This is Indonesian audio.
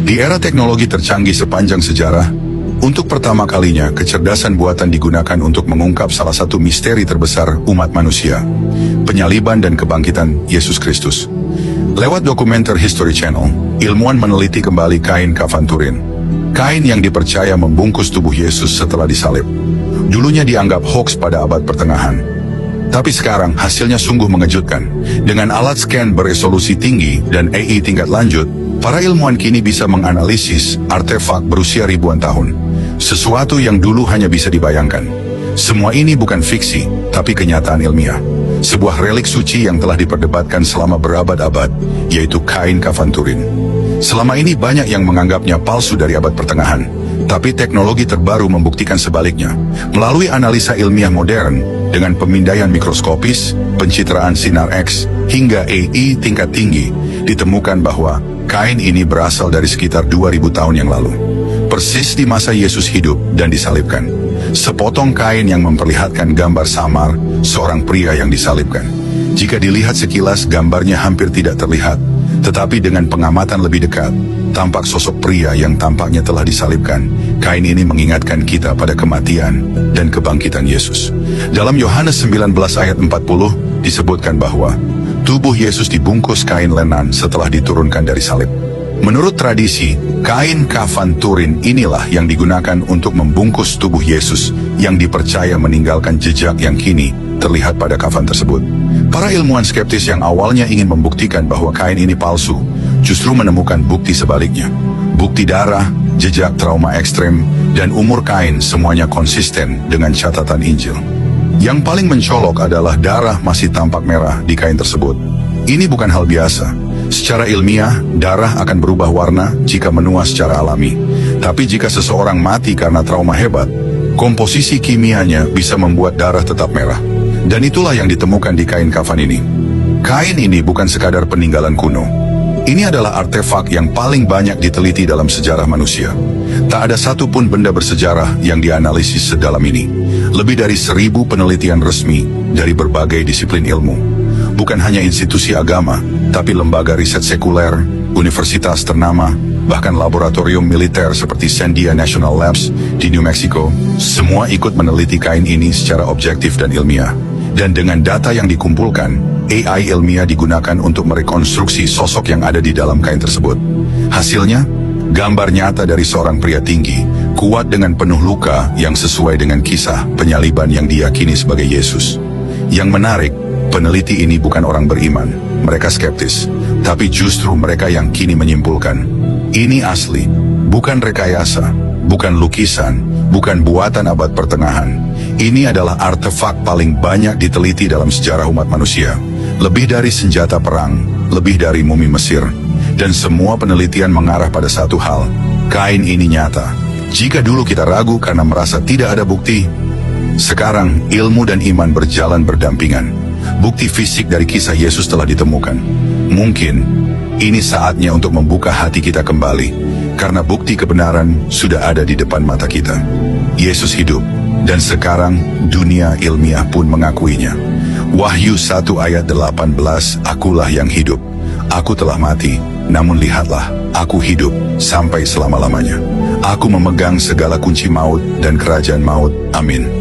Di era teknologi tercanggih sepanjang sejarah, untuk pertama kalinya kecerdasan buatan digunakan untuk mengungkap salah satu misteri terbesar umat manusia, penyaliban dan kebangkitan Yesus Kristus. Lewat dokumenter History Channel, ilmuwan meneliti kembali kain kafan Turin. Kain yang dipercaya membungkus tubuh Yesus setelah disalib. Dulunya dianggap hoax pada abad pertengahan. Tapi sekarang hasilnya sungguh mengejutkan. Dengan alat scan beresolusi tinggi dan AI tingkat lanjut, para ilmuwan kini bisa menganalisis artefak berusia ribuan tahun. Sesuatu yang dulu hanya bisa dibayangkan. Semua ini bukan fiksi, tapi kenyataan ilmiah. Sebuah relik suci yang telah diperdebatkan selama berabad-abad, yaitu kain kafan Turin. Selama ini banyak yang menganggapnya palsu dari abad pertengahan, tapi teknologi terbaru membuktikan sebaliknya. Melalui analisa ilmiah modern, dengan pemindaian mikroskopis, pencitraan sinar X, hingga AI tingkat tinggi, ditemukan bahwa kain ini berasal dari sekitar 2000 tahun yang lalu. Persis di masa Yesus hidup dan disalibkan. Sepotong kain yang memperlihatkan gambar samar seorang pria yang disalibkan. Jika dilihat sekilas, gambarnya hampir tidak terlihat, tetapi dengan pengamatan lebih dekat, tampak sosok pria yang tampaknya telah disalibkan. Kain ini mengingatkan kita pada kematian dan kebangkitan Yesus. Dalam Yohanes 19 ayat 40 disebutkan bahwa tubuh Yesus dibungkus kain lenan setelah diturunkan dari salib. Menurut tradisi, kain kafan Turin inilah yang digunakan untuk membungkus tubuh Yesus yang dipercaya meninggalkan jejak yang kini terlihat pada kafan tersebut. Para ilmuwan skeptis yang awalnya ingin membuktikan bahwa kain ini palsu, justru menemukan bukti sebaliknya. Bukti darah, jejak trauma ekstrem, dan umur kain semuanya konsisten dengan catatan Injil. Yang paling mencolok adalah darah masih tampak merah di kain tersebut. Ini bukan hal biasa. Secara ilmiah, darah akan berubah warna jika menua secara alami. Tapi jika seseorang mati karena trauma hebat, komposisi kimianya bisa membuat darah tetap merah. Dan itulah yang ditemukan di kain kafan ini. Kain ini bukan sekadar peninggalan kuno. Ini adalah artefak yang paling banyak diteliti dalam sejarah manusia. Tak ada satupun benda bersejarah yang dianalisis sedalam ini. Lebih dari 1000 penelitian resmi dari berbagai disiplin ilmu. Bukan hanya institusi agama, tapi lembaga riset sekuler, universitas ternama, bahkan laboratorium militer seperti Sandia National Labs di New Mexico, semua ikut meneliti kain ini secara objektif dan ilmiah. Dan dengan data yang dikumpulkan, AI ilmiah digunakan untuk merekonstruksi sosok yang ada di dalam kain tersebut. Hasilnya, gambar nyata dari seorang pria tinggi, kuat dengan penuh luka yang sesuai dengan kisah penyaliban yang diyakini sebagai Yesus. Yang menarik, peneliti ini bukan orang beriman, mereka skeptis, tapi justru mereka yang kini menyimpulkan, ini asli, bukan rekayasa, bukan lukisan, bukan buatan abad pertengahan. Ini adalah artefak paling banyak diteliti dalam sejarah umat manusia. Lebih dari senjata perang, lebih dari mumi Mesir. Dan semua penelitian mengarah pada satu hal, kain ini nyata. Jika dulu kita ragu karena merasa tidak ada bukti, sekarang ilmu dan iman berjalan berdampingan. Bukti fisik dari kisah Yesus telah ditemukan. Mungkin ini saatnya untuk membuka hati kita kembali, karena bukti kebenaran sudah ada di depan mata kita. Yesus hidup, dan sekarang dunia ilmiah pun mengakuinya. Wahyu 1 ayat 18, akulah yang hidup. Aku telah mati, namun lihatlah, aku hidup sampai selama-lamanya. Aku memegang segala kunci maut dan kerajaan maut. Amin.